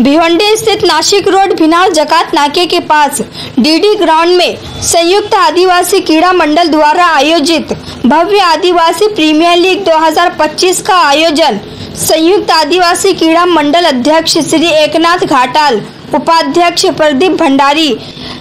भिवंडी स्थित नासिक रोड भिनाल जकात नाके के पास डीडी ग्राउंड में संयुक्त आदिवासी क्रीड़ा मंडल द्वारा आयोजित भव्य आदिवासी प्रीमियर लीग 2025 का आयोजन संयुक्त आदिवासी क्रीड़ा मंडल अध्यक्ष श्री एकनाथ घाटाल, उपाध्यक्ष प्रदीप भंडारी,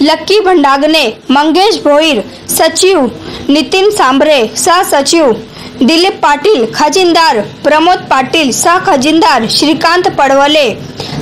लक्की भंडागने, मंगेश भोईर, सचिव नितिन सांबरे, सह सचिव दिलीप पाटिल, खजिनदार प्रमोद पाटिल, सह खजिनदार श्रीकांत पडवले,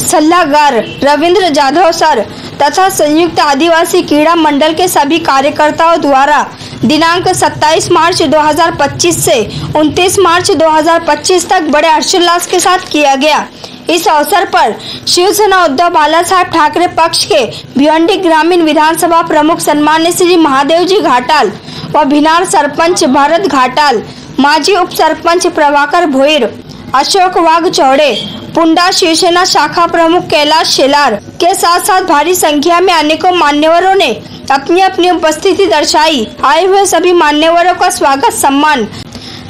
सल्लागार रविंद्र जाधव सर तथा संयुक्त आदिवासी क्रीड़ा मंडल के सभी कार्यकर्ताओं द्वारा दिनांक 27 मार्च 2025 से 29 मार्च 2025 तक बड़े हर्षोल्लास के साथ किया गया। इस अवसर पर शिवसेना उद्धव बालासाहेब ठाकरे पक्ष के भिवंडी ग्रामीण विधानसभा प्रमुख सम्मान्य श्री महादेव जी घाटाल व भिनार सरपंच भरत घाटाल, माजी उप सरपंच प्रभाकर भोईर, अशोक वाघ चौड़े, पुंडा शिवसेना शाखा प्रमुख कैलाश शेलार के साथ साथ भारी संख्या में अनेकों मान्यवरों ने अपनी अपनी उपस्थिति दर्शाई। आए हुए सभी मान्यवरों का स्वागत सम्मान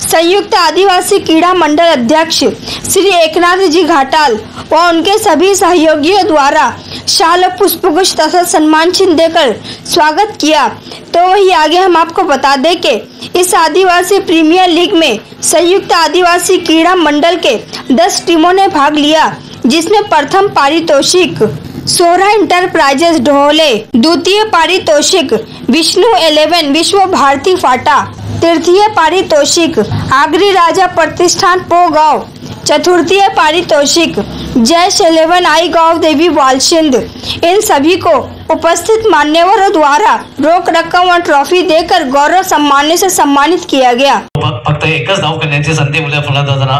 संयुक्त आदिवासी क्रीड़ा मंडल अध्यक्ष श्री एकनाथ जी घाटाल व उनके सभी सहयोगियों द्वारा शाल पुष्पगुच्छ तथा सम्मान चिन्ह देकर स्वागत किया। तो वही आगे हम आपको बता दें कि इस आदिवासी प्रीमियर लीग में संयुक्त आदिवासी क्रीड़ा मंडल के 10 टीमों ने भाग लिया, जिसमें प्रथम पारितोषिक सोहरा इंटरप्राइजेस ढोले, द्वितीय पारितोषिक विष्णु 11 विश्व भारती फाटा, तृतीय पारितोषिक आगरी राजा प्रतिष्ठान पोगांव, चतुर्थीय पारितोषिक जैश 11 आई गांव देवी वालशिंद। इन सभी को उपस्थित मान्यवरों द्वारा रोक रक्कम और ट्रॉफी देकर गौरव सम्मान से सम्मानित किया गया। फक्त एकच धाव करण्याची संधी मुले फलंदाजांना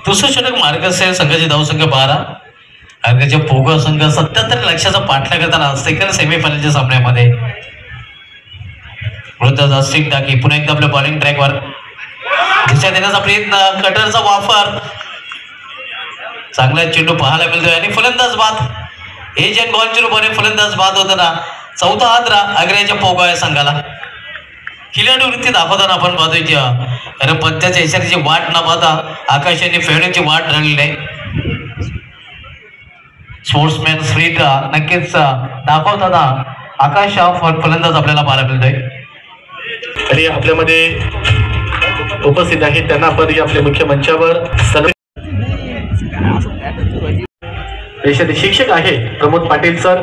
दुसरं षटक मार्ग असेल संघाची धावसंख्या 12, अर्घ्याचे पोगा संघ 77 लक्षाचा पाठला करताना सेकंड सेमीफायनलच्या सामन्यामध्ये वृत्तदास्टिक टाकी पुन्हा एकदा आपल्या बॉलिंग ट्रॅकवर दिशा देण्याचा प्रयत्न, कटरचा वापर, चांगला चेंडू पाहायला मिळतोय आणि फलंदाज बाद एजंट बॉलच्या रूपाने फलंदाज बाद होताना चौथा हादरा आग्र्याच्या पोगा या संघाला खिलाडू वृत्ती दाखवताना आपण पाहतोय कारण पत्त्याच्या इशाऱ्याची वाट न पाहता आकाशाने फेडण्याची वाट धरलेली आहे। स्पोर्ट्समॅन स्प्रिट नक्कीच दाखवताना आकाश फलंदाज आपल्याला पाहायला मिळतोय आणि आपल्यामध्ये उपस्थित आहेत त्यांना आपण आपल्या मुख्य मंचावर देशाचे शिक्षक आहे प्रमोद पाटील सर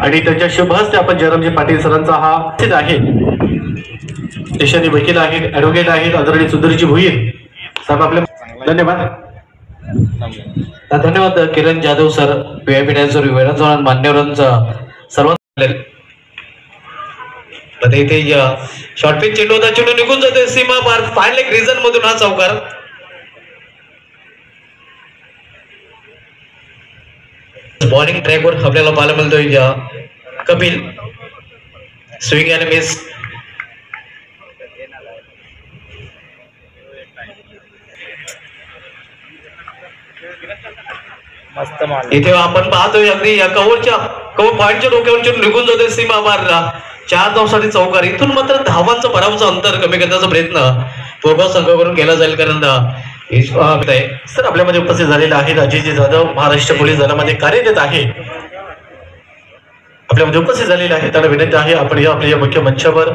आणि त्यांच्या शुभ हस्ते आपण जयरामजी पाटील सरांचा हा उपस्थित आहे। देशाचे वकील आहेत, ॲडव्होकेट आहेत आदरणीय सुधीरजी भोईर साहेब आपले धन्यवाद। धन्यवाद किरण जाधव सर, व्यापीठांसर वेळांचा मान्यवरांचा सर्व इथे शॉर्ट पिच चेंडू होता, चेंडू निघून जाते सीमा पार फाईन लेग रिझन मधून हा चौकार बॉलिंग ट्रॅकवर आपल्याला पाहायला मिळतोय कपिल स्विंग आणि मिस इथे आपण पाहतोय अगदी या कव्हर पॉइंटच्या डोक्यावर चेंडू निघून जाते सीमा मारला 4 धावांसाठी चौकार। इथून मात्र धावांचं पराभवचं अंतर कमी करण्याचा प्रयत्न पोगाव संघाकडून केला जाईल कारण सर आपल्यामध्ये उपस्थित झालेले आहेत अजयजी जाधव, महाराष्ट्र पोलीस दलामध्ये कार्यरत आहे, आपल्यामध्ये उपस्थित झालेले आहेत त्यांना विनंती आहे आपण या आपल्या मुख्य मंचावर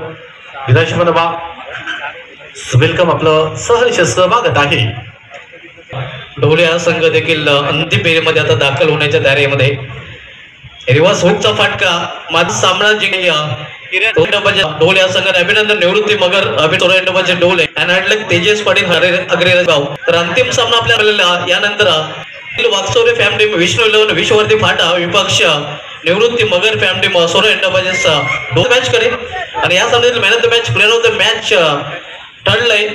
विधानसभा वेलकम आपलं सहर्ष स्वागत आहे। ढोले हा संघ देखील अंतिम फेरीमध्ये आता दाखल होण्याच्या तयारीमध्ये रिवर्स हुकचा फटका माझा सामना जिंकला ढोले या संघाने अभिनंदन निवृत्ती मगर अभिनंदनचे ढोले आणि तेजस पाटील अग्रेगाव। तर अंतिम सामना आपल्याला यानंतर वागसोरे फॅमिली विष्णू 11 विश्ववर्ती फाटा विपक्ष निवृत्ती मगर फॅमिली सोरे इंडोबाजेसचा 2 मॅच करेल आणि या सामन्यातील man of the match player of the match ठरलंय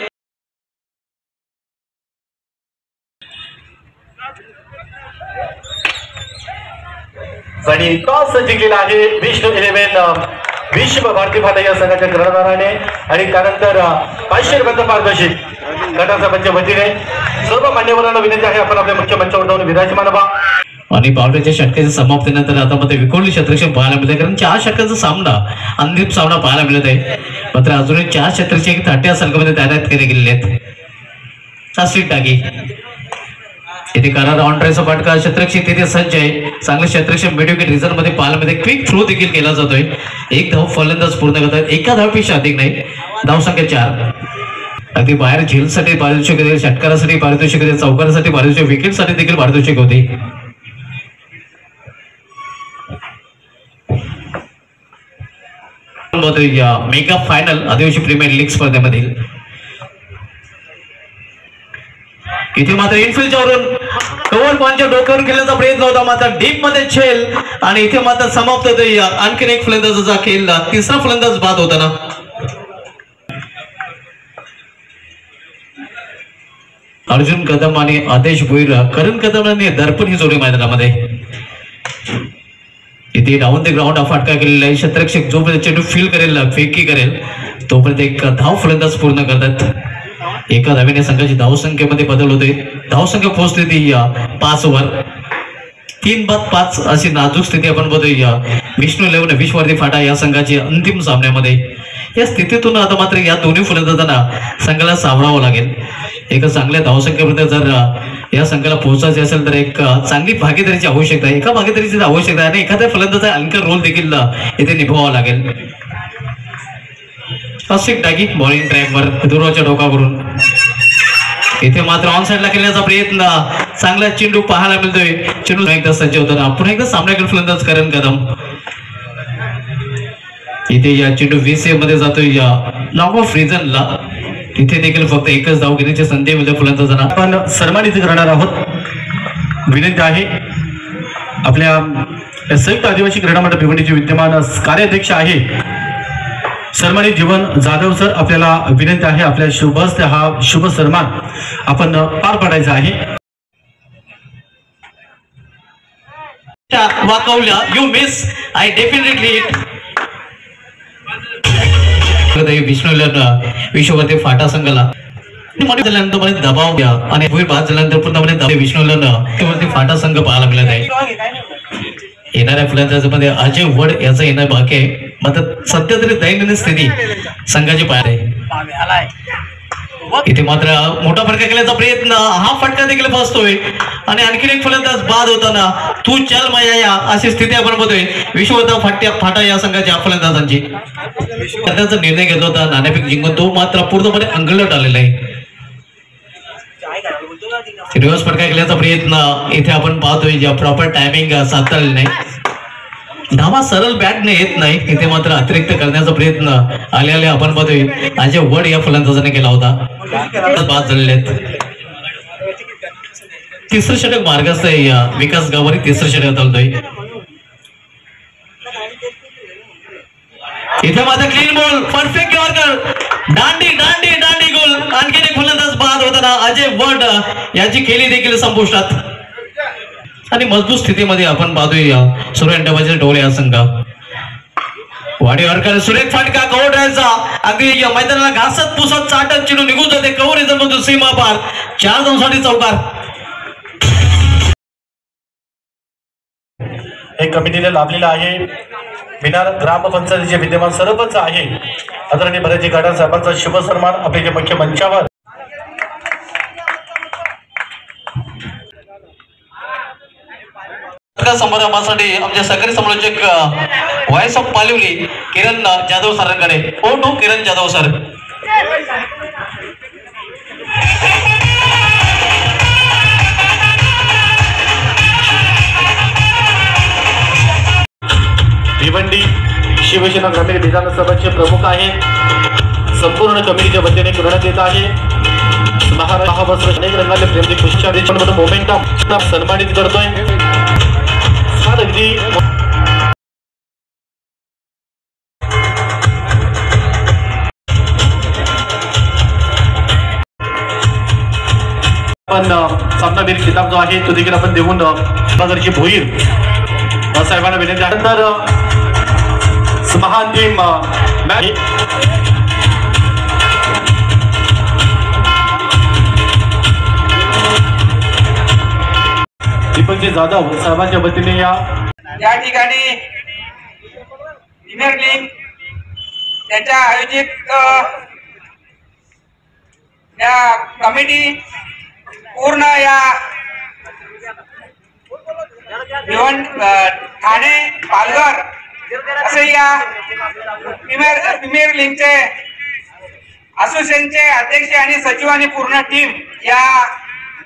आणि टॉस जिंकलेला आहे विष्णू 11 विश्व भारती फाटा या संघाच्या कर्णधाराने आणि त्यानंतर 500 रुपयाचा पारितोषिक गटाचा पंच वतीने सर्व मान्यवरांना विनंती आहे आपण आपल्या मुख्य मंचावर जाऊन विराजमान व्हा। आणि पावसाच्या षटकाच्या समाप्तीनंतर आता मध्ये विखुरलेले क्षेत्ररक्षण पाहायला मिळते कारण 4 षटकांचा सामना अंतिम सामना पाहायला मिळत आहे। मात्र अजूनही 4 क्षेत्ररक्षक 30 संघामध्ये तैनात केले गेलेले आहेत। टाकी इथे करार ऑन ट्रायचा फटका क्षेत्रक्षक तिथे सज्ज आहे. चांगलं क्षेत्रक्षक मिडविकेट रिझन मध्ये पालमध्ये क्विक थ्रो देखील केला जातोय. एक धाव फलंदाज पूर्ण करतात. एका धावपेक्षा अधिक नाही. धाव संख्या 4. अगदी बाहेर झेलसाठी पारितोषिक होते, षटकारासाठी पारितोषिक होते, चौकारासाठी पारितोषिक, विकेटसाठी देखील पारितोषिक होते. मेगा फायनल आदिवासी प्रीमियर लीग स्पर्धेमधील इथे मात्र इनफिल्डच्या वरून कव्हर पॉईंटच्या डोक्यावर खेळण्याचा प्रयत्न होता, मात्र डीप मध्ये झेल आणि इथे मात्र समाप्त होते. आणखीन एक फलंदाजाचा खेळ, तिसरा फलंदाज बाद होताना. अर्जुन कदम आणि आदेश भोईर, करण कदम आणि दर्पण ही जोडी मैदानामध्ये. इथे डाऊन द ग्राउंड हा फटका केलेला आहे. क्षेत्ररक्षक जोपर्यंत चेंडू फील करेल, फेकी करेल, तोपर्यंत एक धाव फलंदाज पूर्ण करतात. एका धावेने संघाची धावसंख्येमध्ये बदल होते. धावसंख्या पोहोचते ती 5 वर. 3-5 अशी नाजूक स्थिती आपण बघूया विष्णू लेवन विश्ववर्धी फाटा या संघाची अंतिम सामन्यामध्ये. या स्थितीतून आता मात्र या दोन्ही फलंदाजांना संघाला सावरावं लागेल. एका चांगल्या धावसंख्येपर्यंत जर या संघाला पोहोचायचे असेल तर एक चांगली भागीदारीची आवश्यकता आहे. एका भागीदारीची आवश्यकता आहे आणि एखाद्या फलंदाजा अंकर रोल देखील इथे निभावावा लागेल. फर्स्ट डागी बॉलिंग ट्रॅकवर दुर्वाच्या डोकावरून. इथे मात्र ऑन साइडला केल्याचा प्रयत्न, चांगला चेंडू पाहायला मिळतोय. चेंडू एकदा सज्ज होताना पुन्हा एकदा सामन्याकडे फलंदाज करण कदम. इथे या चेंडू VCA मध्ये जातोय या लॉंग ऑफ रिजनला. इथे देखील फक्त एकच धाव घेण्याची संधी मिळते फलंदाजांना. आपण सन्मानित करणार आहोत. विनंती आहे आपल्या संयुक्त आदिवासी क्रीडा मंडळ भिवंडीचे विद्यमान कार्याध्यक्ष आहे सन्मानित जीवन जाधव सर, आपल्याला विनंती आहे आपल्या शुभ हस्ते हा शुभ सन्मान आपण पार पाडायचा आहे. वाकवल्या यू मिस आय डेफिनेटली. विश्ववर्धी फाटा संघाला दबाव द्या आणि बाद झाल्यानंतर पूर्णपणे विष्णूला फाटा संघ पाहायला मिळत आहे. येणाऱ्या फलंदाजामध्ये अजय वड याचा येणार बाकी आहे. मात्र सध्या तरी दैनंदिन स्थिती संघाची पाहिजे. इथे मात्र मोठा फटका केल्याचा प्रयत्न, हा फटका देखील फसतोय आणि आणखीन एक फलंदाज बाद होताना तू चल मया अशी स्थिती आपण बघतोय विश्ववर्धी फाटा या संघाच्या फलंदाजांची. त्याचा निर्णय घेतला होता नाणेफेक जिंकून, तो मात्र पूर्णपणे अंगलट आलेला आहे. रिव्हर्स फटका केल्याचा प्रयत्न इथे आपण पाहतोय, ज्या प्रॉपर टायमिंग साधता नाही. धावा सरळ बॅटने येत नाही. इथे मात्र अतिरिक्त करण्याचा प्रयत्न आले आपण पाहतोय अजय वड या फलंदाजाने केला होता. बाद झालेले आहेत. तिसरं षटक मार्गस्थ आहे विकास गावारी, तिसरं षटक चालतोय. इथे मात्र क्लीन बॉल, परफेक्ट यॉर्कर, दांडी दांडी दांडी गोल. आणखीन एक फलंदाज बाद होताना अजय वड याची खेळी देखील संपुष्टात. आणि मजबूत स्थितीमध्ये आपण पाहतोय सूर्यंडबाचे डोळे हा संघ. वाडी यॉर्कर, सुरेख फटका कव्हर ड्रायव्हचा, अगदी मैदानाला घासत पुसत चाटत चेंडू निघून जाते. कव्हर रिझन मधून सीमा पार, 4 धावांसाठी चौकार. हे कमिटीने लाभलेलं आहे. विनार ग्रामपंचायतीचे विद्यमान सरपंच आहे आदरणीय बरेजी गाडा साहेबांचा शुभ सन्मान आपल्या मुख्य मंचावर. समारंभासाठी आमचे सहकारी समालोचक व्हॉइस ऑफ पालिवली किरण जाधव सरांकडे. Over to Kiran Jadhav sir. Bhiwandi Shivsena ग्रामीण विधानसभाचे प्रमुख आहेत. संपूर्ण कमिटीच्या वतीने करण्यात येत आहे. महाराष्ट्र अनेक रंगाचे प्रेमची खुशाली मोमेंटम सन्मानित करतोय. अगदी आपण सामनावीर किताब जो आहे तो देखील आपण देऊन बाजारची भोईर साहेबांना विनंती आहे. नंतर महान टीम दीपकजी जाधव साहेबांच्या वतीने या ठिकाणी प्रीमियर लीग त्याच्या आयोजित या कमिटी पूर्ण या ठाणे पालघर असे या प्रीमियर लीगचे असोसिएशनचे अध्यक्ष आणि सचिव आणि पूर्ण टीम या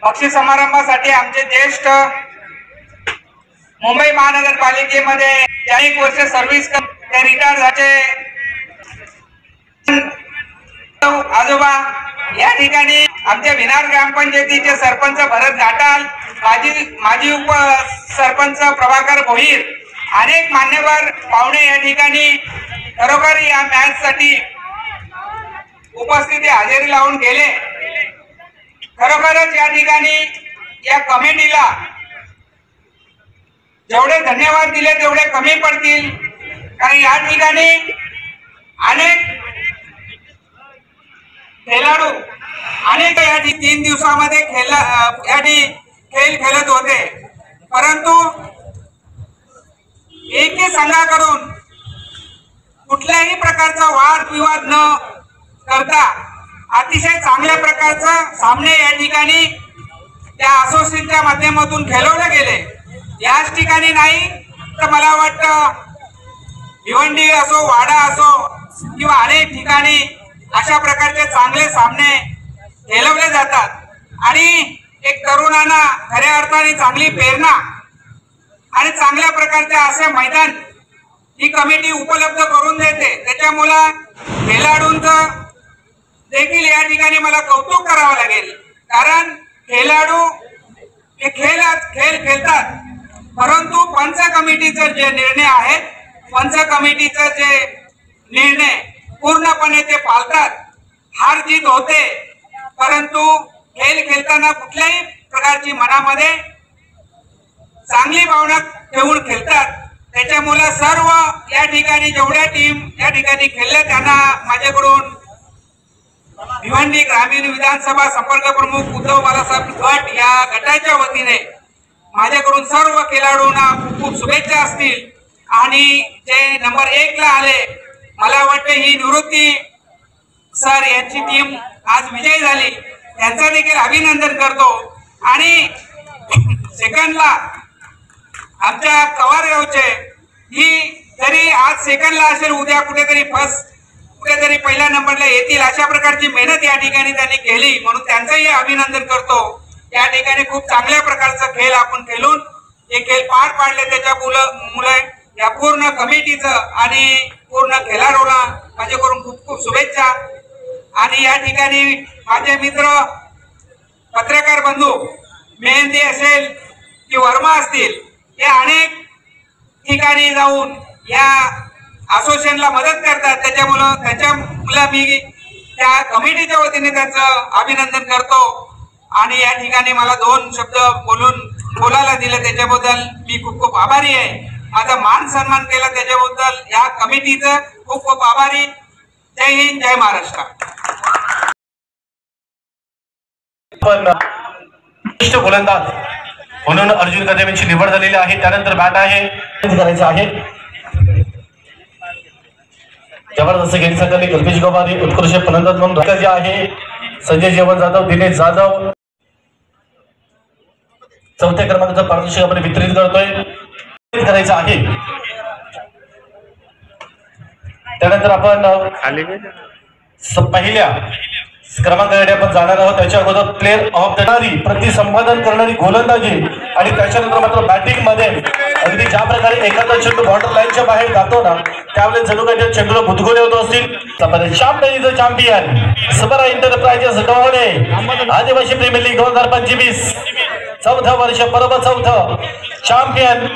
बक्षीस समारंभासाठी आमचे ज्येष्ठ मुंबई महानगरपालिकेमध्ये अनेक वर्ष सर्व्हिस ते रिटायर झाले आजोबा, या ठिकाणी आमच्या विनार ग्रामपंचायतीचे सरपंच भरत घाटाल, माजी उप सरपंच प्रभाकर भोईर, अनेक मान्यवर पाहुणे या ठिकाणी खरोखर या मॅच साठी उपस्थिती हजेरी लावून गेले. खरोखरच या ठिकाणी या कमिटीला जेवढे धन्यवाद दिले तेवढे कमी पडतील, कारण या ठिकाणी अनेक खेळाडू अनेक या 3 दिवसामध्ये खेळ खेळत होते, परंतु एकही संघाकडून कुठल्याही प्रकारचा वाद विवाद न करता अतिशय चांगल्या प्रकारचे सामने या ठिकाणी त्या असोसिएशनच्या माध्यमातून खेळवले गेले. याच ठिकाणी नाही तर मला वाटतं भिवंडी असो, वाडा असो किंवा अनेक ठिकाणी अशा प्रकारचे चांगले सामने खेळवले जातात आणि एक तरुणांना खऱ्या अर्थाने चांगली प्रेरणा आणि चांगल्या प्रकारचे असे मैदान ही कमिटी उपलब्ध करून देते. त्याच्यामुळे खेळाडूंचं देखील या ठिकाणी मला कौतुक करावं लागेल, कारण खेळाडू हे खेळ खेळतात, परंतु पंच कमिटीचा जे निर्णय आहे, पंच कमिटीचा जे निर्णय पूर्णपणे ते पाळतात. हार जीत होते, परंतु खेळ खेळताना कुठल्याही प्रकारची मनामध्ये चांगली भावना ठेवून खेळतात. त्याच्यामुळे सर्व या ठिकाणी जेवढ्या टीम या ठिकाणी खेळल्या त्यांना माझ्याकडून भिवंडी ग्रामीण विधानसभा संपर्क प्रमुख उद्धव बाळासाहेब गट या गटाच्या वतीने माझ्याकडून सर्व खेळाडूंना खूप खूप शुभेच्छा असतील. आणि जे नंबर 1 ला आले, मला वाटतं ही निवृत्ती सर यांची टीम आज विजयी झाली, त्यांचं देखील अभिनंदन करतो. आणि सेकंडला आमच्या कवार गावचे ही जरी आज सेकंडला असेल, उद्या कुठेतरी कुठेतरी पहिल्या नंबरला येतील अशा प्रकारची मेहनत या ठिकाणी त्यांनी केली, म्हणून त्यांचंही अभिनंदन करतो. या ठिकाणी खूप चांगल्या प्रकारचा खेळ आपण खेळून हे खेळ पार पाडले, त्याच्या मुळे या पूर्ण कमिटीचं आणि पूर्ण खेळाडूंना माझ्याकडून खूप खूप शुभेच्छा. आणि या ठिकाणी माझे मित्र पत्रकार बंधू मेहंदी असेल की वर्मा असतील, हे अनेक ठिकाणी जाऊन या असोसिएशनला मदत करतात. त्याच्यामुळे मी त्या कमिटीच्या वतीने त्यांचं अभिनंदन करतो. आणि या ठिकाणी मला 2 शब्द बोलायला दिलं त्याच्याबद्दल मी खूप खूप आभारी आहे. माझा मान सन्मान केला त्याच्याबद्दल या कमिटीचं खूप खूप आभारी. जय हिंद, जय महाराष्ट्र. गोलंदाज म्हणून अर्जुन कदम यांची निवड झालेली आहे. त्यानंतर बॅट आहे करायचं आहे. जबरदस्त गेली सकाळी कल्पेश गोवारी, उत्कृष्ट फलंदाज म्हणून जे आहे संजय जेवण जाधव, दिनेश जाधव. 4थ्या क्रमांकाचा पारितोषिक आपण वितरित करतोय करायचं आहे. त्यानंतर आपण पहिल्या क्रमांकाकडे आपण जाणार आहोत. त्याच्या अगोदर प्लेअर ऑफ द प्रतिसंपादन करणारी गोलंदाजी आणि त्याच्यानंतर मात्र बॅटिंग मध्ये अगदी ज्या प्रकारे एखादा चेंडू बॉर्डर लाईनच्या बाहेर जातो ना, त्यावेळेस जणू काही चेंडूला गुदगुले होत असतील. चॅम्पियन सुबरा एंटरप्राइजेस डोळे आदिवासी प्रीमियर लीग 2025 4थं वर्ष, बरोबर 4थं चॅम्पियन